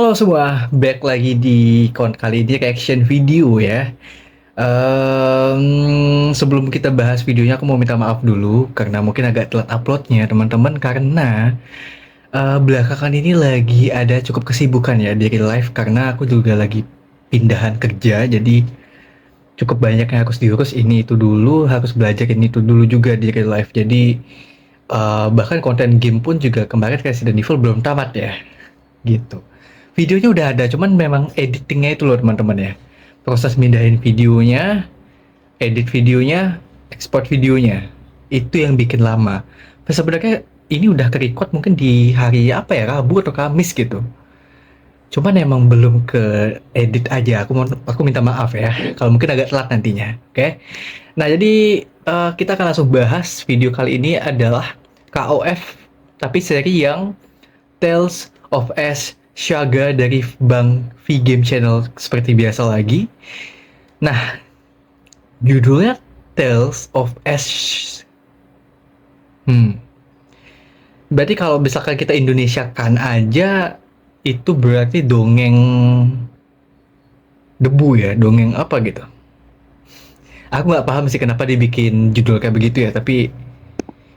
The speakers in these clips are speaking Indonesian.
Halo semua, back lagi di kali ini reaction video ya. Sebelum kita bahas videonya, aku mau minta maaf dulu karena mungkin agak telat uploadnya teman-teman karena belakangan ini lagi ada cukup kesibukan ya di real life karena aku juga lagi pindahan kerja, jadi cukup banyak yang harus diurus, ini itu dulu, harus belajar ini itu dulu juga di real life. Jadi bahkan konten game pun juga kemarin Resident Evil belum tamat ya, gitu. Videonya udah ada, cuman memang editingnya itu loh teman-teman ya. Proses mindahin videonya, edit videonya, export videonya, itu yang bikin lama. Sebenarnya ini udah ke-record mungkin di hari apa ya, Rabu atau Kamis gitu. Cuman emang belum ke edit aja. Aku minta maaf ya, kalau mungkin agak telat nantinya. Oke. Nah jadi kita akan langsung bahas video kali ini adalah KOF, tapi seri yang Tales of Ash Saga dari Bang V Game Channel seperti biasa lagi. Nah, judulnya Tales of Ash. Berarti kalau misalkan kita Indonesiakan aja, itu berarti dongeng debu ya, dongeng apa gitu. Aku nggak paham sih kenapa dibikin judul kayak begitu ya, tapi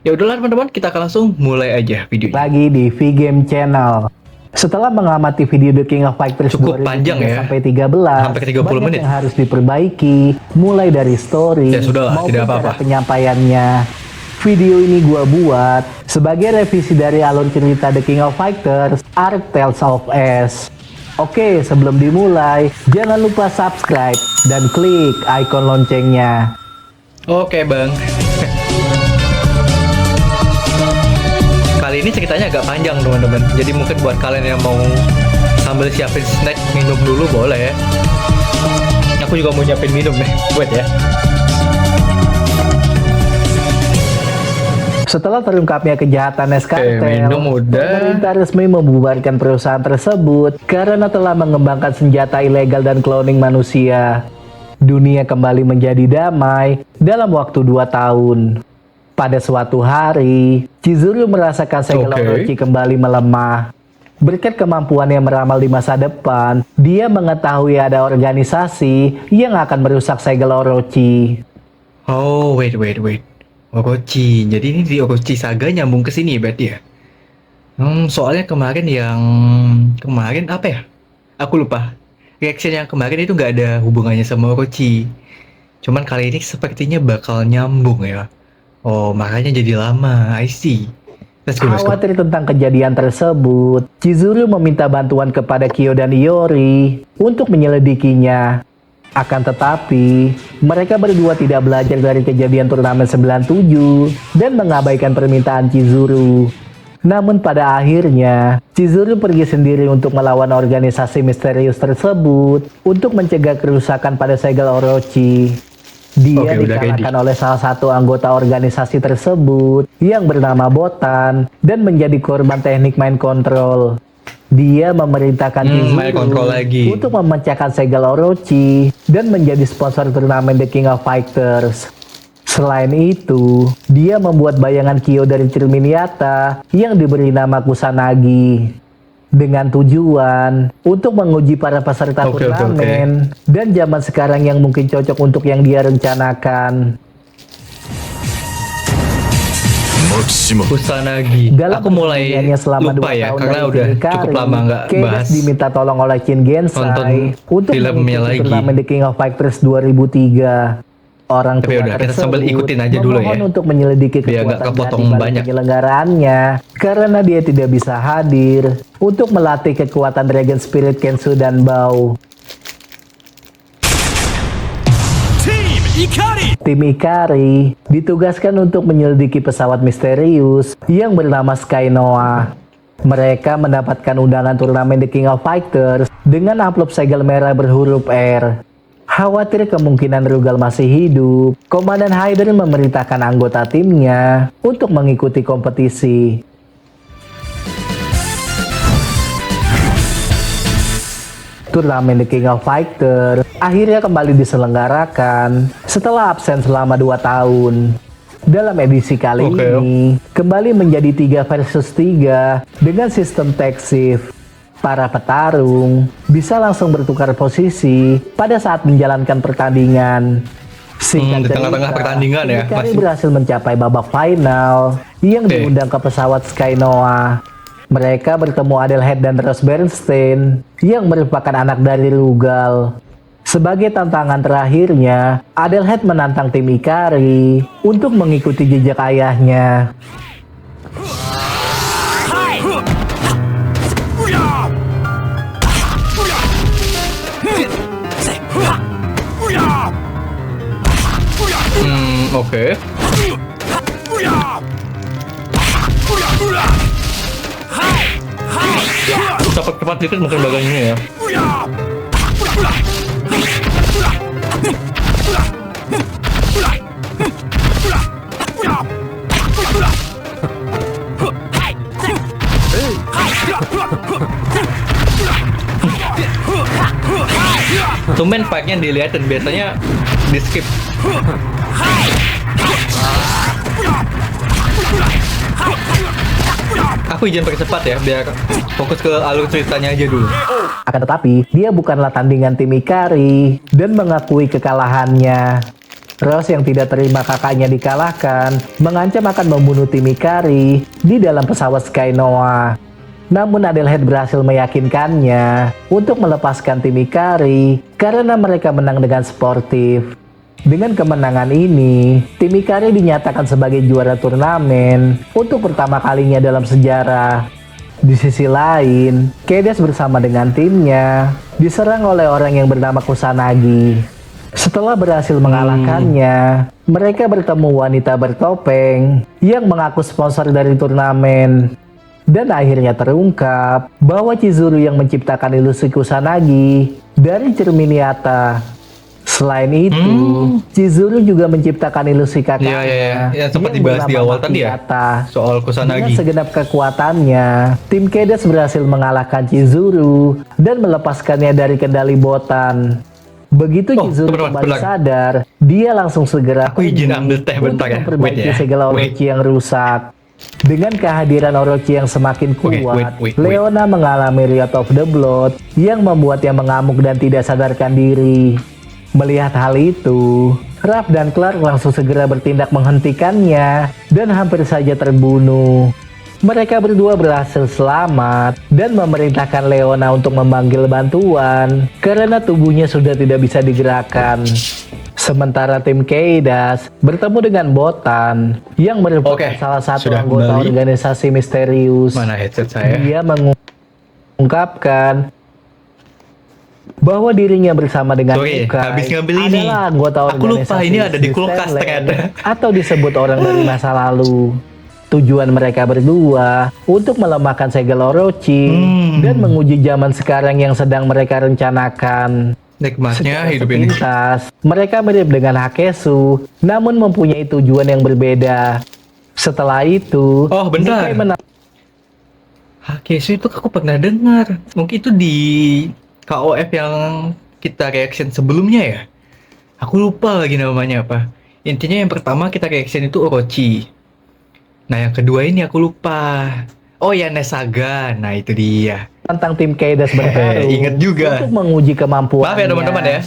ya udahlah teman-teman, kita akan langsung mulai aja videonya. Lagi di V Game Channel. Setelah mengamati video The King of Fighters Cukup panjang ya, sampai 13, hampir 30 banyak menit yang harus diperbaiki, mulai dari story Ya sudahlah, maupun tidak cara apa-apa. penyampaiannya. Video ini gua buat sebagai revisi dari alur cerita The King of Fighters Arc Tales of Ash. Oke, sebelum dimulai, jangan lupa subscribe dan klik icon loncengnya. Oke bang. Kali ini ceritanya agak panjang teman-teman. Jadi mungkin buat kalian yang mau sambil siapin snack, minum dulu boleh ya. Aku juga mau nyiapin minum nih, buat ya. Setelah terungkapnya kejahatan Eskartel, minum udah. pemerintah resmi membubarkan perusahaan tersebut karena telah mengembangkan senjata ilegal dan cloning manusia. Dunia kembali menjadi damai dalam waktu 2 tahun. Pada suatu hari, Chizuru merasakan segel Orochi kembali melemah. Berkat kemampuannya meramal di masa depan, dia mengetahui ada organisasi yang akan merusak segel Orochi. Oh, wait. Orochi. Jadi ini di Orochi Saga nyambung ke sini berarti ya? Soalnya kemarin apa ya? Aku lupa. Reaction yang kemarin itu nggak ada hubungannya sama Orochi. Cuman kali ini sepertinya bakal nyambung ya. Oh, makanya jadi lama. I see. Let's go. Khawatir tentang kejadian tersebut, Chizuru meminta bantuan kepada Kyo dan Iori untuk menyelidikinya. Akan tetapi, mereka berdua tidak belajar dari kejadian turnamen 97 dan mengabaikan permintaan Chizuru. Namun pada akhirnya, Chizuru pergi sendiri untuk melawan organisasi misterius tersebut untuk mencegah kerusakan pada segel Orochi. Dia dikalahkan oleh salah satu anggota organisasi tersebut yang bernama Botan dan menjadi korban teknik mind control. Dia memerintahkan Chizuru untuk memecahkan segel Orochi dan menjadi sponsor turnamen The King of Fighters. Selain itu, dia membuat bayangan Kyo dari cermin Yatta yang diberi nama Kusanagi dengan tujuan untuk menguji para peserta turnamen dan zaman sekarang yang mungkin cocok untuk yang dia rencanakan. Kusanagi. Aku mulai lupa ya karena udah cukup lama nggak bahas. Diminta tolong oleh Shin Gensai untuk mengikuti turnamen The King of Fighters 2003. Orang tua udah, kita sambil ikutin aja dulu ya, untuk menyelidiki kekuatan penyelenggaraannya karena dia tidak bisa hadir untuk melatih kekuatan Dragon Spirit Kensu dan Bao. Tim Ikari ditugaskan untuk menyelidiki pesawat misterius yang bernama Sky Noah. Mereka mendapatkan undangan turnamen The King of Fighters dengan amplop segel merah berhuruf R. Khawatir kemungkinan Rugal masih hidup, Komandan Hyder memerintahkan anggota timnya untuk mengikuti kompetisi. Turnamen The King of Fighters akhirnya kembali diselenggarakan setelah absen selama 2 tahun. Dalam edisi kali ini, kembali menjadi 3 versus 3 dengan sistem tag shift. Para petarung bisa langsung bertukar posisi pada saat menjalankan pertandingan. Singkat Di tengah-tengah pertandingan ya, Hikari masih. berhasil mencapai babak final yang diundang ke pesawat Skynoa. Mereka bertemu Adelheid dan Ross Bernstein yang merupakan anak dari Rugal. Sebagai tantangan terakhirnya, Adelheid menantang tim Hikari untuk mengikuti jejak ayahnya. Oke. Cepat dikit mungkin bagiannya ya. Tumben fight-nya dilihatin, biasanya di skip. Aku izin percepat ya, biar fokus ke alur ceritanya aja dulu. Akan tetapi, dia bukanlah tandingan tim Hikari dan mengakui kekalahannya. Ross yang tidak terima kakaknya dikalahkan, mengancam akan membunuh tim Hikari di dalam pesawat Skynoa. Namun Adelheid berhasil meyakinkannya untuk melepaskan tim Hikari karena mereka menang dengan sportif. Dengan kemenangan ini, tim Hikari dinyatakan sebagai juara turnamen untuk pertama kalinya dalam sejarah. Di sisi lain, Keidas bersama dengan timnya diserang oleh orang yang bernama Kusanagi. Setelah berhasil mengalahkannya, mereka bertemu wanita bertopeng yang mengaku sponsor dari turnamen. Dan akhirnya terungkap bahwa Chizuru yang menciptakan ilusi Kusanagi dari cermin Yatta. Selain itu, Chizuru juga menciptakan ilusi kakaknya. Ya, sempat yang dibahas di bernama awal tadi ya, Yatta. soal Dengan Kusanagi. segenap kekuatannya, tim Keidas berhasil mengalahkan Chizuru dan melepaskannya dari kendali Botan. Begitu Chizuru kembali sadar, dia langsung segera Aku izin ambil teh bentar ya. memperbaiki segala Orochi yang rusak. Dengan kehadiran Orochi yang semakin kuat, wait. Leona mengalami Riot of the Blood yang membuatnya mengamuk dan tidak sadarkan diri. Melihat hal itu, Raph dan Clark langsung segera bertindak menghentikannya dan hampir saja terbunuh. Mereka berdua berhasil selamat dan memerintahkan Leona untuk memanggil bantuan karena tubuhnya sudah tidak bisa digerakkan. Sementara tim Keidas bertemu dengan Botan yang merupakan salah satu sudah anggota kembali. organisasi misterius. Mana headset saya? Dia mengungkapkan bahwa dirinya bersama dengan Sorry, Kukai habis ngambil ini. adalah anggota Aku lupa, organisasi ini ada di kulkas Stanley, ternyata. atau disebut orang dari masa lalu. Tujuan mereka berdua untuk melemahkan segel Orochi dan menguji zaman sekarang yang sedang mereka rencanakan. Nikmatnya Secara hidup ini. sepintas, mereka mirip dengan Hakesu, namun mempunyai tujuan yang berbeda. Setelah itu, Oh, bentar. Mukai menang- Hakesu itu aku pernah dengar. Mungkin itu di KOF yang kita reaction sebelumnya ya. Aku lupa lagi namanya apa. Intinya yang pertama kita reaction itu Orochi. Nah yang kedua ini aku lupa. Oh ya Nesaga. Nah itu dia. tentang tim Keidas bertarung Ingat juga. untuk menguji kemampuannya. Maaf ya teman-teman ya.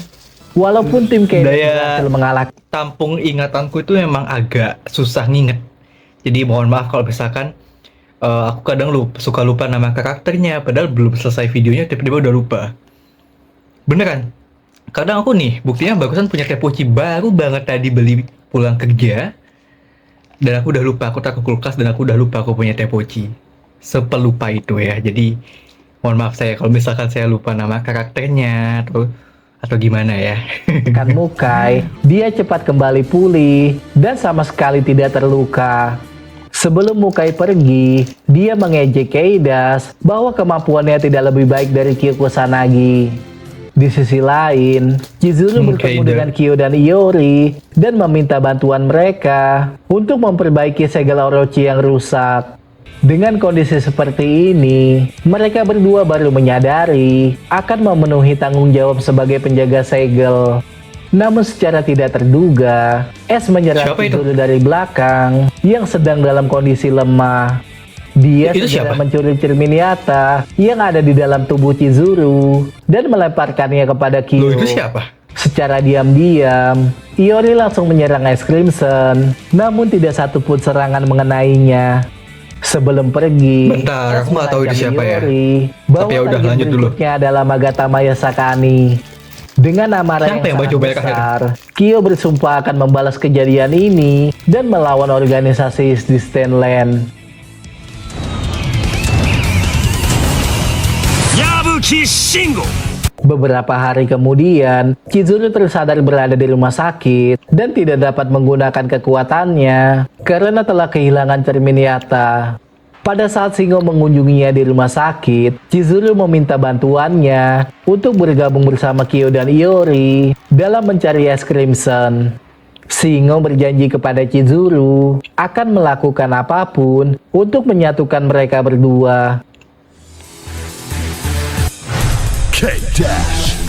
Walaupun tim Keidas Daya- berhasil mengalahkan Tampung ingatanku itu memang agak susah nginget. Jadi mohon maaf kalau misalkan aku kadang suka lupa nama karakternya. Padahal belum selesai videonya tiba-tiba udah lupa. Beneran. Kadang aku nih, buktinya bagusan punya tepoci baru banget tadi beli pulang kerja. Dan aku udah lupa, aku taruh kulkas dan aku udah lupa aku punya tepoci. Sepelupa itu ya. Jadi mohon maaf saya kalau misalkan saya lupa nama karakternya atau gimana ya. Mukai, dia cepat kembali pulih dan sama sekali tidak terluka. Sebelum Mukai pergi, dia mengejek Keidas bahwa kemampuannya tidak lebih baik dari Kyo Kusanagi. Di sisi lain, Chizuru bertemu Keidas. dengan Kyo dan Iori dan meminta bantuan mereka untuk memperbaiki segel Orochi yang rusak. Dengan kondisi seperti ini, mereka berdua baru menyadari akan memenuhi tanggung jawab sebagai penjaga segel. Namun secara tidak terduga, Es menyerang Siapa itu? Chizuru dari belakang yang sedang dalam kondisi lemah. Dia Itu segera siapa? mencuri cermin nyata yang ada di dalam tubuh Chizuru dan melemparkannya kepada Loh, Kyo. itu siapa? Secara diam-diam, Iori langsung menyerang Ice Crimson, namun tidak satupun serangan mengenainya. Sebelum pergi, Bentar, Ace aku nggak tahu itu mengancam siapa ya. Iori bahwa Tapi ya udah, target lanjut dulu. berikutnya adalah Magatama Yasakani. Dengan amarah Siapa yang sangat baju merah besar, Kyo bersumpah akan membalas kejadian ini dan melawan organisasi di Stanland. Yabuki Shingo. Beberapa hari kemudian, Chizuru tersadar berada di rumah sakit dan tidak dapat menggunakan kekuatannya karena telah kehilangan cermin nyata. Pada saat Shingo mengunjunginya di rumah sakit, Chizuru meminta bantuannya untuk bergabung bersama Kyo dan Iori dalam mencari Ice Crimson. Shingo berjanji kepada Chizuru akan melakukan apapun untuk menyatukan mereka berdua. K-Dash.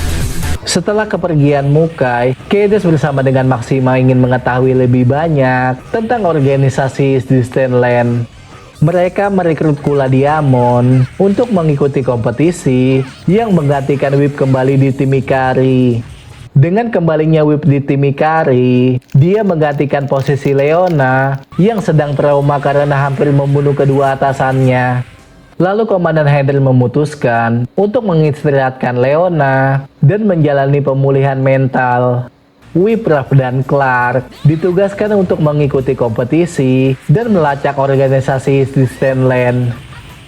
Setelah kepergian Mukai, K-Dash bersama dengan Maxima ingin mengetahui lebih banyak tentang organisasi di Stanland. Mereka merekrut Kula Diamond untuk mengikuti kompetisi yang menggantikan Whip kembali di tim Ikari. Dengan kembalinya Whip di tim Ikari, dia menggantikan posisi Leona yang sedang trauma karena hampir membunuh kedua atasannya. Lalu Komandan Hyder memutuskan untuk mengistirahatkan Leona dan menjalani pemulihan mental. Whip, Ruff, dan Clark ditugaskan untuk mengikuti kompetisi dan melacak organisasi di Stanland.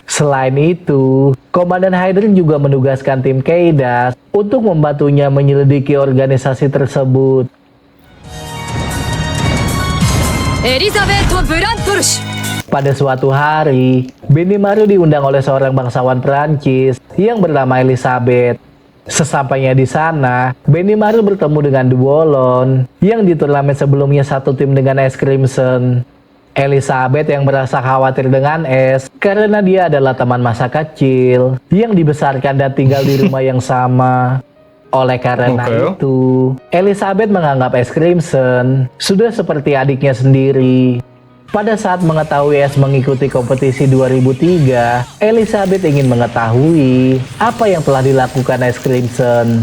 Selain itu, Komandan Hyder juga menugaskan tim K-Dash untuk membantunya menyelidiki organisasi tersebut. Elizabeth Brandbush. Pada suatu hari, Benimaru diundang oleh seorang bangsawan Perancis yang bernama Elizabeth. Sesampainya di sana, Benimaru bertemu dengan Duolon yang di turnamen sebelumnya satu tim dengan Ice Crimson. Elizabeth yang merasa khawatir dengan Ace karena dia adalah teman masa kecil yang dibesarkan dan tinggal di rumah yang sama. Oleh karena itu, Elizabeth menganggap Ice Crimson sudah seperti adiknya sendiri. Pada saat mengetahui Ace mengikuti kompetisi 2003, Elizabeth ingin mengetahui apa yang telah dilakukan Ice Crimson.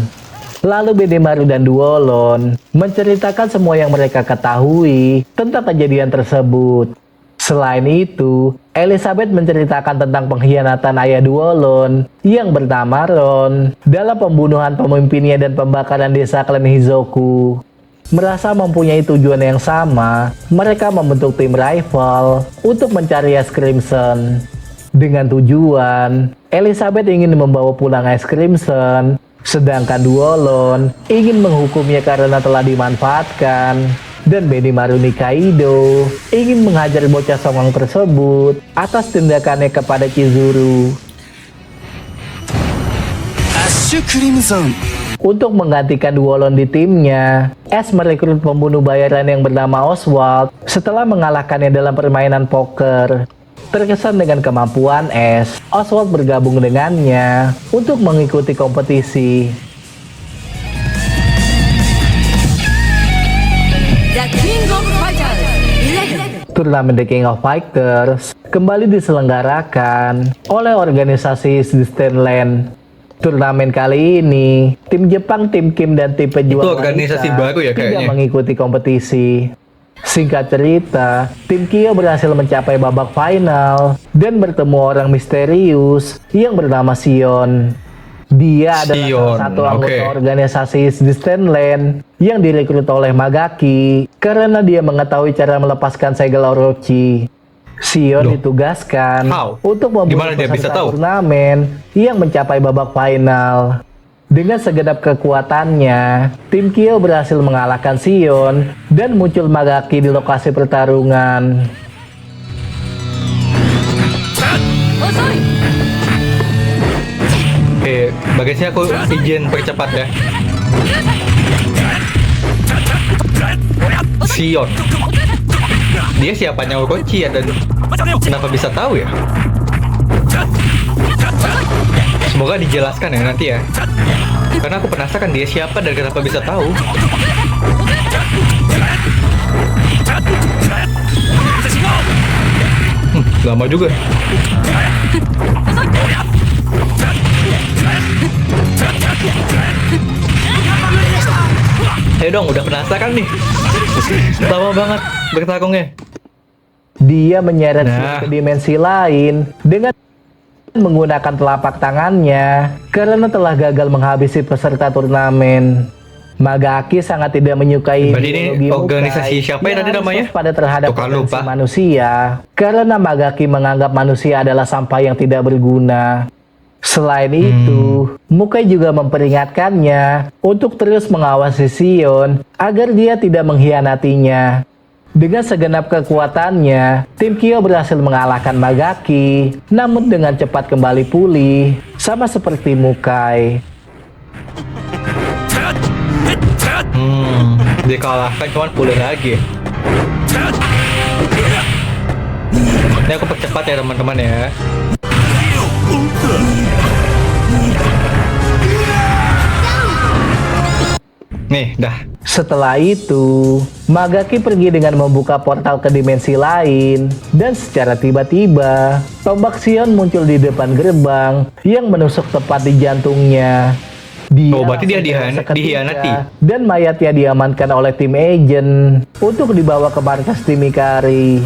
Lalu Benimaru dan Duolon menceritakan semua yang mereka ketahui tentang kejadian tersebut. Selain itu, Elizabeth menceritakan tentang pengkhianatan ayah Duolon yang bernama Ron dalam pembunuhan pemimpinnya dan pembakaran desa klan Hizoku. Merasa mempunyai tujuan yang sama, mereka membentuk tim rival untuk mencari Ice Crimson. Dengan tujuan, Elizabeth ingin membawa pulang Ice Crimson, sedangkan Duolon ingin menghukumnya karena telah dimanfaatkan. Dan Benimaru Nikaido ingin menghajar bocah songong tersebut atas tindakannya kepada Chizuru. Ash Crimson. Untuk menggantikan Duolon di timnya, Ace merekrut pembunuh bayaran yang bernama Oswald setelah mengalahkannya dalam permainan poker. Terkesan dengan kemampuan Ace, Oswald bergabung dengannya untuk mengikuti kompetisi. The King of Fighters 11. Turnamen The King of Fighters kembali diselenggarakan oleh organisasi di Stanland. Turnamen kali ini, tim Jepang, tim Kim, dan tim pejuang Itu organisasi wanita baru ya tidak kayaknya. mengikuti kompetisi. Singkat cerita, tim Kyo berhasil mencapai babak final dan bertemu orang misterius yang bernama Sion. Dia adalah Sion, salah satu anggota oke. organisasi di Stanland yang direkrut oleh Magaki karena dia mengetahui cara melepaskan segel Orochi. Sion Loh. ditugaskan How? untuk membunuh Gimana dia bisa peserta tahu? turnamen yang mencapai babak final. Dengan segenap kekuatannya, tim Kyo berhasil mengalahkan Sion dan muncul Magaki di lokasi pertarungan. Osoi. Oke, bagusnya aku izin percepat ya. Sion. Dia siapanya Orochi ya, dan kenapa bisa tahu ya? Semoga dijelaskan ya nanti ya. Karena aku penasaran dia siapa dan kenapa bisa tahu. Lama juga. Ayo dong, udah penasaran nih. Lama banget bertarungnya. Dia menyeret Nah. ke dimensi lain dengan menggunakan telapak tangannya karena telah gagal menghabisi peserta turnamen. Magaki sangat tidak menyukai Berarti ini ideologi organisasi Mukai siapa ya yang tadi harus namanya? waspada terhadap Tuh kan potensi lupa. manusia karena Magaki menganggap manusia adalah sampah yang tidak berguna. Selain itu, Mukai juga memperingatkannya untuk terus mengawasi Sion agar dia tidak mengkhianatinya. Dengan segenap kekuatannya, tim Kyo berhasil mengalahkan Magaki, namun dengan cepat kembali pulih, sama seperti Mukai. Dikalahkan cuman pulih lagi. Ini aku percepat ya teman-teman ya. Nih, dah. Setelah itu, Magaki pergi dengan membuka portal ke dimensi lain, dan secara tiba-tiba, tombak Sion muncul di depan gerbang yang menusuk tepat di jantungnya. Dia Oh, berarti dia langsung tewas seketika, dihianati. dan mayatnya diamankan oleh tim agent untuk dibawa ke markas tim Ikari.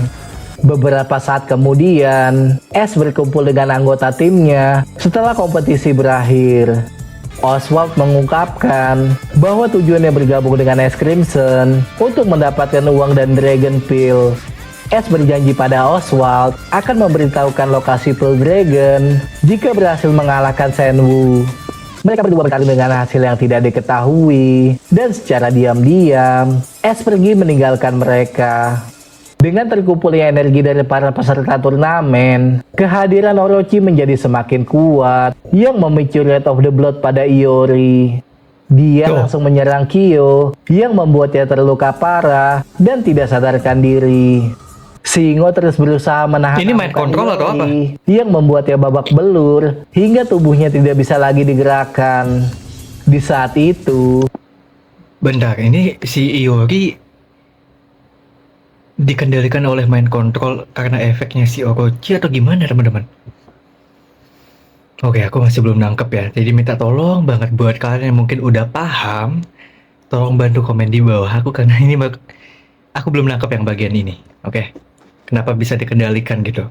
Beberapa saat kemudian, Ash berkumpul dengan anggota timnya setelah kompetisi berakhir. Oswald mengungkapkan bahwa tujuannya bergabung dengan Ash Crimson untuk mendapatkan uang dan Dragon Pill. Ash berjanji pada Oswald akan memberitahukan lokasi Pearl Dragon jika berhasil mengalahkan Shenwu. Mereka berdua bertarung dengan hasil yang tidak diketahui, dan secara diam-diam, Ash pergi meninggalkan mereka. Dengan terkumpulnya energi dari para peserta turnamen, kehadiran Orochi menjadi semakin kuat yang memicu Red of the Blood pada Iori. Dia Tuh. langsung menyerang Kyo yang membuatnya terluka parah dan tidak sadarkan diri. Singo terus berusaha menahan Ini main amukan kontrol atau apa? Iori yang membuatnya babak belur hingga tubuhnya tidak bisa lagi digerakkan. Di saat itu, Bentar, ini si Iori dikendalikan oleh mind control karena efeknya si Orochi atau gimana teman-teman? Oke, aku masih belum nangkep ya. Jadi minta tolong banget buat kalian yang mungkin udah paham, tolong bantu komen di bawah aku karena ini aku belum nangkep yang bagian ini. Oke, kenapa bisa dikendalikan gitu?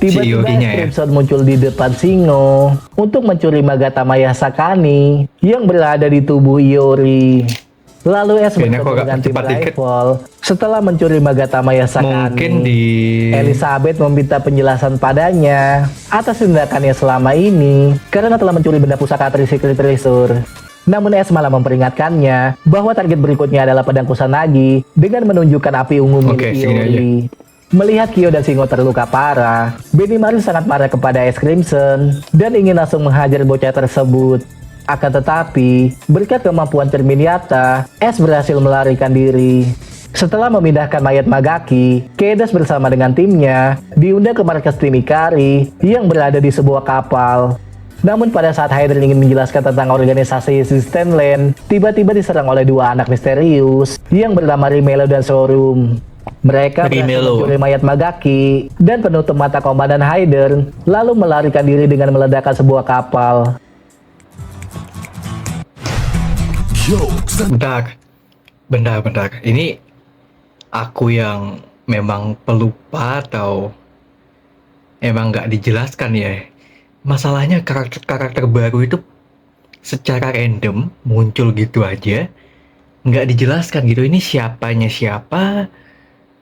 Si tiba-tiba Iori-nya ya. Crimson muncul di depan Singo untuk mencuri Magata Maya Sakani yang berada di tubuh Iori. Lalu Ash Kayaknya aku bertemu agak dengan tim cepat dikit. rival setelah mencuri Magata Maya Sakani. Mungkin di Elizabeth meminta penjelasan padanya atas tindakannya selama ini karena telah mencuri benda pusaka Tricycle Treasure. Namun Ash malah memperingatkannya bahwa target berikutnya adalah pedang Kusanagi dengan menunjukkan api ungu Oke, milik segini Iori. Melihat Kyo dan Singo terluka parah, Benimaru sangat marah kepada Ash Crimson dan ingin langsung menghajar bocah tersebut. Akan tetapi, berkat kemampuan cermin Yatta, Ash berhasil melarikan diri. Setelah memindahkan mayat Magaki, Kedas bersama dengan timnya diundang ke markas tim Ikari yang berada di sebuah kapal. Namun pada saat Hydra ingin menjelaskan tentang organisasi Resistance Land, tiba-tiba diserang oleh dua anak misterius yang bernama Rimelo dan Sorum. Mereka berhasil Rimelo. mencuri mayat Magaki dan penutup mata Komandan Hydra, lalu melarikan diri dengan meledakkan sebuah kapal. bentar. Ini aku yang memang pelupa atau emang nggak dijelaskan ya? Masalahnya karakter baru itu secara random muncul gitu aja, nggak dijelaskan gitu. Ini siapanya siapa?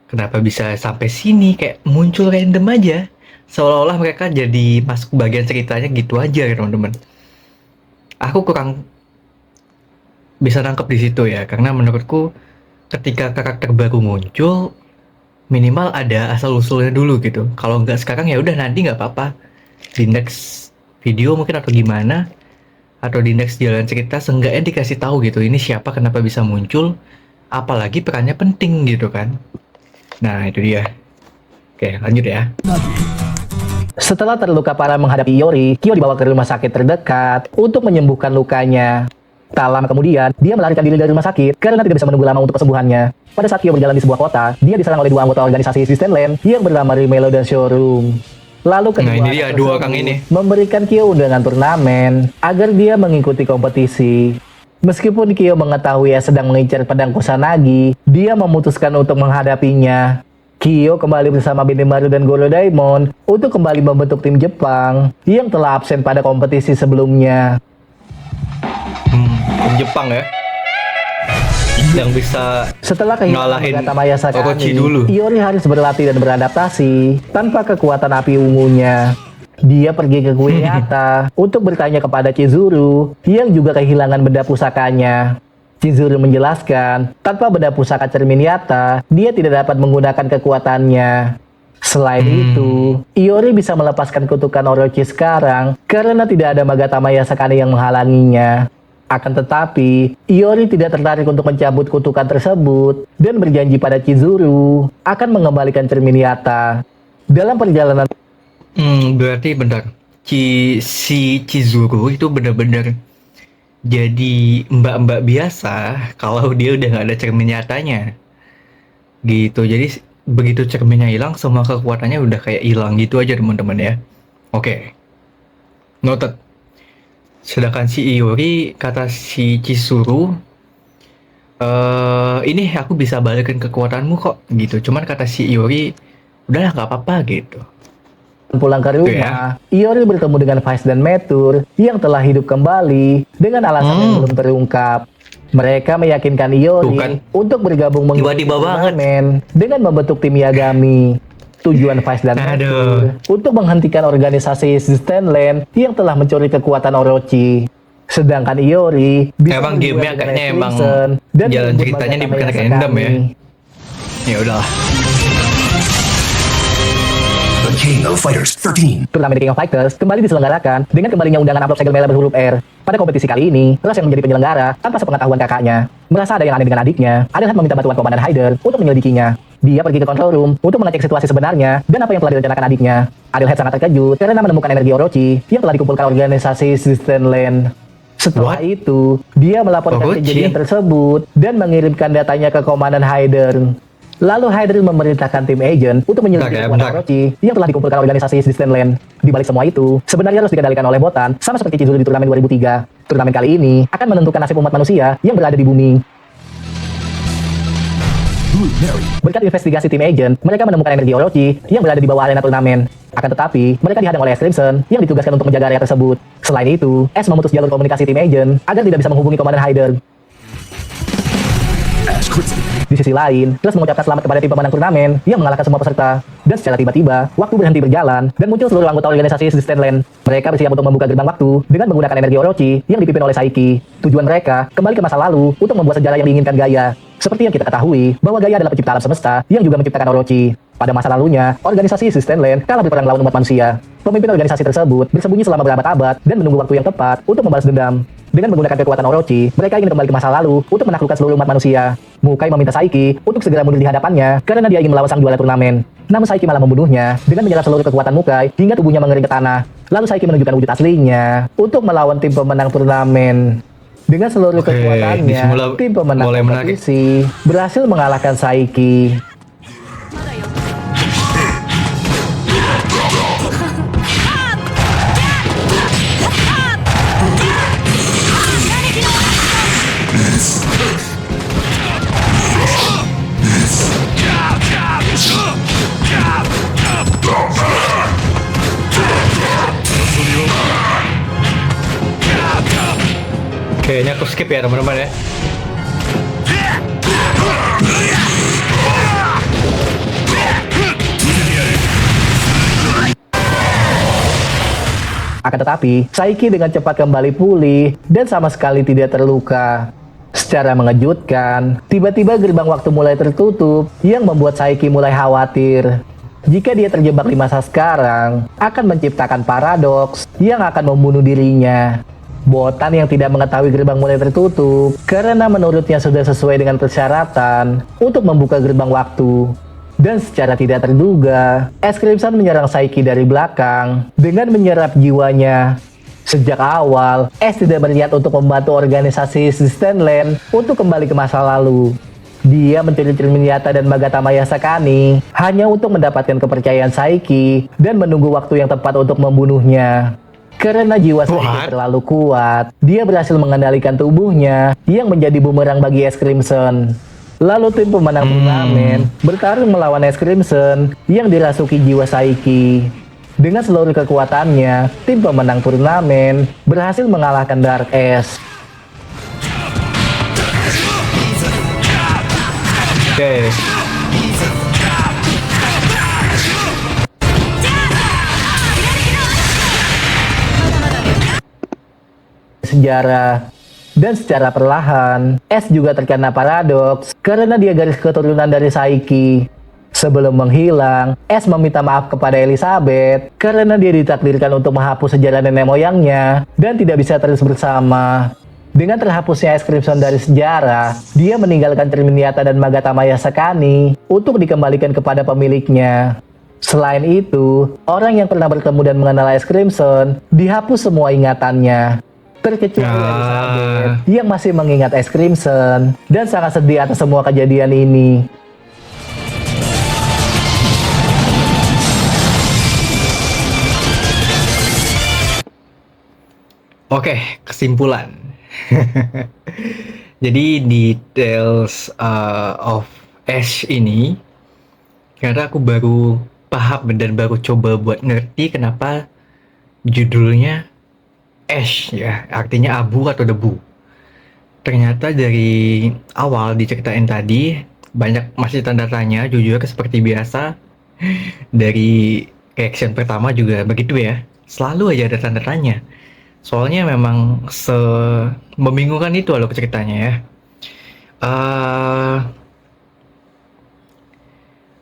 Kenapa bisa sampai sini? Kayak muncul random aja, seolah-olah mereka jadi masuk bagian ceritanya gitu aja, teman-teman. Aku kurang bisa nangkep di situ ya, karena menurutku ketika karakter baru muncul minimal ada asal usulnya dulu gitu. Kalau nggak sekarang ya udah nanti nggak apa-apa, di next video mungkin atau gimana, atau di next jalan cerita seenggaknya dikasih tahu gitu ini siapa, kenapa bisa muncul, apalagi perannya penting gitu kan. Nah itu dia. Oke, lanjut ya. Setelah terluka parah menghadapi Iori, Kyo dibawa ke rumah sakit terdekat untuk menyembuhkan lukanya. Tak lama kemudian, dia melarikan diri dari rumah sakit karena tidak bisa menunggu lama untuk kesembuhannya. Pada saat Kyo berjalan di sebuah kota, dia diserang oleh dua anggota organisasi Resistance Land yang bernama Rimelo dan Showroom. Lalu kedua Nah, ini dia, anak dua tersebut orang ini. memberikan Kyo undangan turnamen agar dia mengikuti kompetisi. Meskipun Kyo mengetahui ia sedang mengincar pedang Kusanagi, dia memutuskan untuk menghadapinya. Kyo kembali bersama Benimaru dan Goro Daimon untuk kembali membentuk tim Jepang yang telah absen pada kompetisi sebelumnya. Tim Jepang ya. Yang bisa Setelah kehilangan ngalahin Nagata Maya Orochi Sakani, dulu. Iori harus berlatih dan beradaptasi tanpa kekuatan api ungunya. Dia pergi ke Kuehata untuk bertanya kepada Chizuru yang juga kehilangan benda pusakanya. Chizuru menjelaskan, tanpa benda pusaka cermin Yata, dia tidak dapat menggunakan kekuatannya. Selain itu, Iori bisa melepaskan kutukan Orochi sekarang karena tidak ada Nagata Maya Sakani yang menghalanginya. Akan tetapi, Iori tidak tertarik untuk mencabut kutukan tersebut dan berjanji pada Chizuru akan mengembalikan cermin Yata. Dalam perjalanan Berarti bentar. Si Chizuru itu benar-benar jadi mbak-mbak biasa kalau dia udah nggak ada cermin nyatanya. Gitu. Jadi begitu cerminnya hilang, semua kekuatannya udah kayak hilang gitu aja teman-teman ya. Oke. Noted. Sedangkan si Iori kata si Chizuru, ini aku bisa balikin kekuatanmu kok gitu. Cuman kata si Iori, udahlah nggak apa-apa gitu. pulang ke rumah, Iori bertemu dengan Vice dan Metur yang telah hidup kembali dengan alasan yang belum terungkap. Mereka meyakinkan Iori untuk bergabung mengikuti Tiba-tiba banget. turnamen dengan membentuk tim Yagami. Tujuan Vice dan Metur untuk menghentikan organisasi Resistance Land yang telah mencuri kekuatan Orochi. Sedangkan Iori bisa Emang berduel gamenya dengan kayaknya emang Crimson dan jalan merebut ceritanya Nagata bukan Maya kayak random ya. Sakani. Ya udahlah. The King of Fighters 13. Turnamen The King of Fighters kembali diselenggarakan dengan kembalinya undangan amplop segel merah berhuruf R. Pada kompetisi kali ini, Rush yang menjadi penyelenggara tanpa sepengetahuan kakaknya. Merasa ada yang aneh dengan adiknya, Adelheid meminta bantuan Komandan Haider untuk menyelidikinya. Dia pergi ke control room untuk mengecek situasi sebenarnya dan apa yang telah direncanakan adiknya. Adelheid sangat terkejut karena menemukan energi Orochi yang telah dikumpulkan organisasi Resistance Land. Setelah itu, dia melaporkan Orochi? kejadian tersebut dan mengirimkan datanya ke Komandan Haider. Lalu Haider memerintahkan tim agent untuk menyelidiki kekuatan Orochi yang telah dikumpulkan organisasi Resistance Land. Di balik semua itu, sebenarnya harus dikendalikan oleh Botan, sama seperti Chizuru di turnamen 2003. Turnamen kali ini akan menentukan nasib umat manusia yang berada di bumi. Berkat investigasi tim agent, mereka menemukan energi Orochi yang berada di bawah arena turnamen. Akan tetapi, mereka dihadang oleh Crimson yang ditugaskan untuk menjaga area tersebut. Selain itu, S memutus jalur komunikasi tim agent agar tidak bisa menghubungi Komandan Haider. Di sisi lain, Rush mengucapkan selamat kepada tim pemenang turnamen yang mengalahkan semua peserta. Dan secara tiba-tiba, waktu berhenti berjalan dan muncul seluruh anggota organisasi Resistance Land. Mereka bersiap untuk membuka gerbang waktu dengan menggunakan energi Orochi yang dipimpin oleh Saiki. Tujuan mereka kembali ke masa lalu untuk membuat sejarah yang diinginkan Gaia. Seperti yang kita ketahui, bahwa Gaia adalah pencipta alam semesta yang juga menciptakan Orochi. Pada masa lalunya, organisasi Resistance Land kalah berperang melawan umat manusia. Pemimpin organisasi tersebut bersembunyi selama berabad-abad dan menunggu waktu yang tepat untuk membalas dendam. Dengan menggunakan kekuatan Orochi, mereka ingin kembali ke masa lalu untuk menaklukkan seluruh umat manusia. Mukai meminta Saiki untuk segera mundur di hadapannya karena dia ingin melawan sang juara turnamen. Namun Saiki malah membunuhnya dengan menyerap seluruh kekuatan Mukai hingga tubuhnya mengering ke tanah. Lalu Saiki menunjukkan wujud aslinya untuk melawan tim pemenang turnamen. Dengan seluruh kekuatannya, tim pemenang kompetisi berhasil mengalahkan Saiki. Kayaknya aku skip ya teman-teman ya. Akan tetapi, Saiki dengan cepat kembali pulih dan sama sekali tidak terluka. Secara mengejutkan, tiba-tiba gerbang waktu mulai tertutup yang membuat Saiki mulai khawatir. Jika dia terjebak di masa sekarang, akan menciptakan paradoks yang akan membunuh dirinya. Botan yang tidak mengetahui gerbang mulai tertutup karena menurutnya sudah sesuai dengan persyaratan untuk membuka gerbang waktu. Dan secara tidak terduga, S. Crimson menyerang Saiki dari belakang dengan menyerap jiwanya. Sejak awal, Ash tidak berniat untuk membantu organisasi Resistance Land untuk kembali ke masa lalu. Dia mencuri cermin Yata dan Magatamaya Sakani hanya untuk mendapatkan kepercayaan Saiki dan menunggu waktu yang tepat untuk membunuhnya. Karena jiwa Saiki terlalu kuat, dia berhasil mengendalikan tubuhnya yang menjadi bumerang bagi Ash Crimson. Lalu tim pemenang turnamen bertarung melawan Ash Crimson yang dirasuki jiwa Saiki. Dengan seluruh kekuatannya, tim pemenang turnamen berhasil mengalahkan Dark Ash. Oke. Sejarah. Dan secara perlahan, Ash juga terkena paradoks karena dia garis keturunan dari Saiki. Sebelum menghilang, Ash meminta maaf kepada Elizabeth karena dia ditakdirkan untuk menghapus sejarah nenek moyangnya dan tidak bisa terus bersama. Dengan terhapusnya Ash Crimson dari sejarah, dia meninggalkan cermin Yata dan Magatamaya Sakani untuk dikembalikan kepada pemiliknya. Selain itu, orang yang pernah bertemu dan mengenal Ash Crimson dihapus semua ingatannya. Terkecuali Elizabeth yang masih mengingat Ash Crimson dan sangat sedih atas semua kejadian ini. Oke, kesimpulan. Jadi di Tales of Ash ini, karena aku baru paham dan baru coba buat ngerti kenapa judulnya Ash ya, artinya abu atau debu. Ternyata dari awal diceritain tadi banyak masih tanda tanya, jujur seperti biasa. Dari reaction pertama juga begitu ya, selalu aja ada tanda tanya. Soalnya memang membingungkan itu loh ceritanya ya.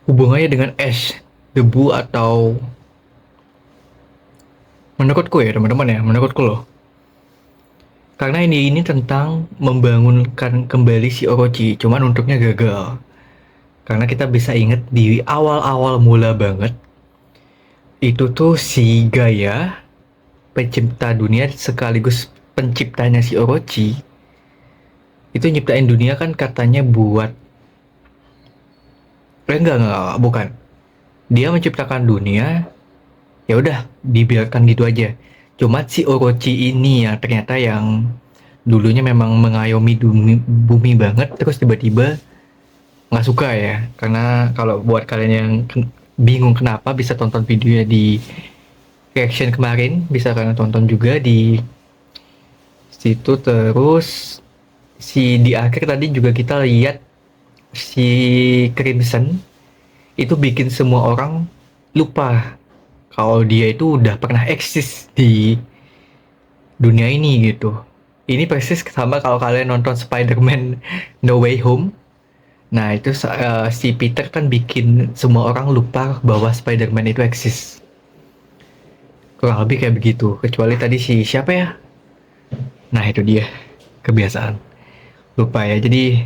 Hubungannya dengan Ash, debu atau menurutku ya teman-teman ya, menurutku loh. Karena ini tentang membangunkan kembali si Orochi, cuman untuknya gagal. Karena kita bisa ingat di awal-awal mula banget, itu tuh si Gaia, pencipta dunia sekaligus penciptanya si Orochi, itu nyiptain dunia kan katanya buat enggak, bukan. Dia menciptakan dunia, ya udah dibiarkan gitu aja. Cuma si Orochi ini yang ternyata yang dulunya memang mengayomi bumi banget, terus tiba-tiba nggak suka ya. Karena kalau buat kalian yang bingung kenapa, bisa tonton videonya di reaction kemarin, bisa kalian tonton juga di situ. Terus di akhir tadi juga kita lihat si Crimson itu bikin semua orang lupa kalau dia itu udah pernah eksis di dunia ini gitu. Ini persis sama kalau kalian nonton Spider-Man No Way Home. Nah itu si Peter kan bikin semua orang lupa bahwa Spider-Man itu eksis. Kurang lebih kayak begitu, kecuali tadi si siapa ya? Nah itu dia, kebiasaan lupa ya. Jadi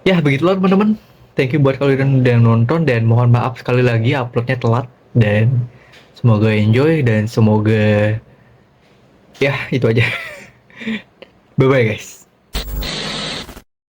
ya begitulah teman-teman. Thank you buat kalian udah nonton, dan mohon maaf sekali lagi uploadnya telat, dan semoga enjoy dan semoga ya itu aja. Bye bye guys.